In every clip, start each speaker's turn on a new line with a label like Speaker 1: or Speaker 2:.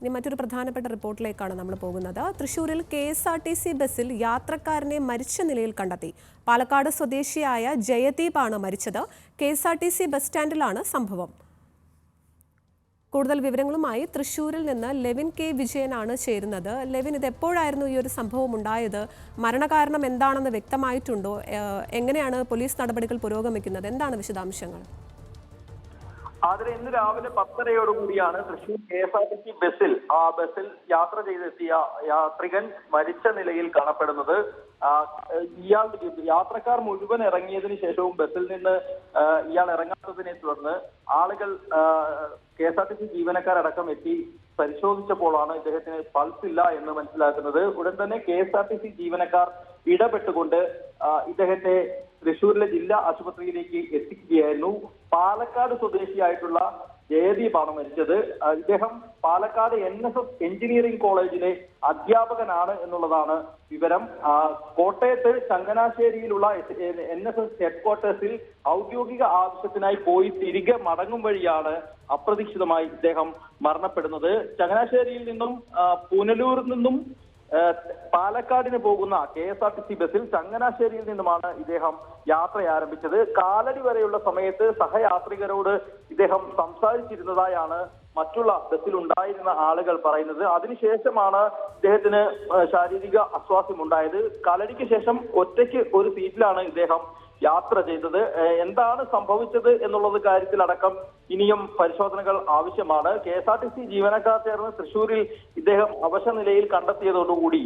Speaker 1: ഇനി മറ്റൊരു പ്രധാനപ്പെട്ട റിപ്പോർട്ടിലേക്കാണ് നമ്മൾ പോകുന്നത്. തൃശ്ശൂരിൽ KSRTC ബസ്സിൽ യാത്രക്കാരനെ മരിച്ച നിലയിൽ കണ്ടെത്തി. പാലക്കാട് സ്വദേശിയായ ജയദീപാണ് മരിച്ചത്. KSRTC ബസ് സ്റ്റാൻഡിലാണ് സംഭവം. കൂടുതൽ വിവരങ്ങളുമായി തൃശ്ശൂരിൽ നിന്ന് ലെവിൻ കെ വിജയനാണ് ചേരുന്നത്. ലെവിൻ, ഇത് എപ്പോഴായിരുന്നു ഈ ഒരു സംഭവം ഉണ്ടായത്? മരണകാരണം എന്താണെന്ന് വ്യക്തമായിട്ടുണ്ടോ? എങ്ങനെയാണ് പോലീസ് നടപടികൾ പുരോഗമിക്കുന്നത്? എന്താണ് വിശദാംശങ്ങൾ?
Speaker 2: അതിന് ഇന്ന് രാവിലെ 10:30യോടുകൂടിയാണ് തൃശ്ശൂർ KSRTC ബസ്സിൽ യാത്ര ചെയ്തെത്തിയ യാത്രികൻ മരിച്ച നിലയിൽ കാണപ്പെടുന്നത്. യാത്രക്കാർ മുഴുവൻ ഇറങ്ങിയതിനു ശേഷവും ബസ്സിൽ നിന്ന് ഇയാൾ ഇറങ്ങാത്തതിനെ തുടർന്ന് ആളുകൾ KSRTC ജീവനക്കാരടക്കം എത്തി പരിശോധിച്ചപ്പോഴാണ് ഇദ്ദേഹത്തിന് പൾസ് ഇല്ല എന്ന് മനസ്സിലാക്കുന്നത്. ഉടൻ തന്നെ KSRTC ജീവനക്കാർ ഇടപെട്ടുകൊണ്ട് ഇദ്ദേഹത്തെ തൃശ്ശൂരിലെ ജില്ലാ ആശുപത്രിയിലേക്ക് എത്തിക്കുകയായിരുന്നു. പാലക്കാട് സ്വദേശിയായിട്ടുള്ള ജയദീപാണ് മരിച്ചത്. ഇദ്ദേഹം പാലക്കാട് NSS എഞ്ചിനീയറിംഗ് കോളേജിലെ അധ്യാപകനാണ് എന്നുള്ളതാണ് വിവരം. കോട്ടയത്ത് ചങ്ങനാശ്ശേരിയിലുള്ള NSS ഹെഡ്ക്വാർട്ടേഴ്സിൽ ഔദ്യോഗിക ആവശ്യത്തിനായി പോയി തിരികെ മടങ്ങും വഴിയാണ് അപ്രതീക്ഷിതമായി ഇദ്ദേഹം മരണപ്പെടുന്നത്. ചങ്ങനാശ്ശേരിയിൽ നിന്നും പുനലൂരിൽ നിന്നും പാലക്കാടിന് പോകുന്ന KSRTC ബസ്സിൽ ചങ്ങനാശ്ശേരിയിൽ നിന്നുമാണ് ഇദ്ദേഹം യാത്ര ആരംഭിച്ചത്. കാലടി വരെയുള്ള സമയത്ത് സഹയാത്രികരോട് ഇദ്ദേഹം സംസാരിച്ചിരുന്നതായാണ് മറ്റുള്ള ബസ്സിൽ ഉണ്ടായിരുന്ന ആളുകൾ പറയുന്നത്. അതിനുശേഷമാണ് ഇദ്ദേഹത്തിന് ശാരീരിക അസ്വാസ്ഥ്യം ഉണ്ടായത്. കാലടിക്ക് ശേഷം ഒറ്റയ്ക്ക് ഒരു സീറ്റിലാണ് ഇദ്ദേഹം യാത്ര ചെയ്തത്. എന്താണ് സംഭവിച്ചത് എന്നുള്ളത് കാര്യത്തിലടക്കം ഇനിയും പരിശോധനകൾ ആവശ്യമാണ്. KSRTC ജീവനക്കാർ ചേർന്ന് തൃശ്ശൂരിൽ ഇദ്ദേഹം അവശനിലയിൽ കണ്ടെത്തിയതോടുകൂടി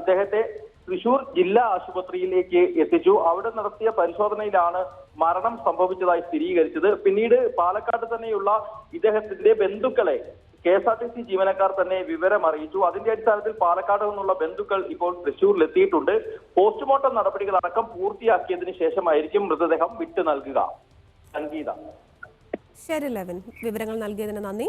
Speaker 2: ഇദ്ദേഹത്തെ തൃശ്ശൂർ ജില്ലാ ആശുപത്രിയിലേക്ക് എത്തിച്ചു. അവിടെ നടത്തിയ പരിശോധനയിലാണ് മരണം സംഭവിച്ചതായി സ്ഥിരീകരിച്ചത്. പിന്നീട് പാലക്കാട് തന്നെയുള്ള ഇദ്ദേഹത്തിന്റെ ബന്ധുക്കളെ KSRTC ജീവനക്കാർ തന്നെ വിവരം അറിയിച്ചു. അതിന്റെ അടിസ്ഥാനത്തിൽ പാലക്കാട് നിന്നുള്ള ബന്ധുക്കൾ ഇപ്പോൾ തൃശ്ശൂരിൽ എത്തിയിട്ടുണ്ട്. പോസ്റ്റ്മോർട്ടം നടപടികളടക്കം പൂർത്തിയാക്കിയതിനു ശേഷമായിരിക്കും മൃതദേഹം വിട്ടു നൽകുക. സംഗീത.
Speaker 1: ശരി ലെവിൻ, വിവരങ്ങൾ നൽകിയതിന് നന്ദി.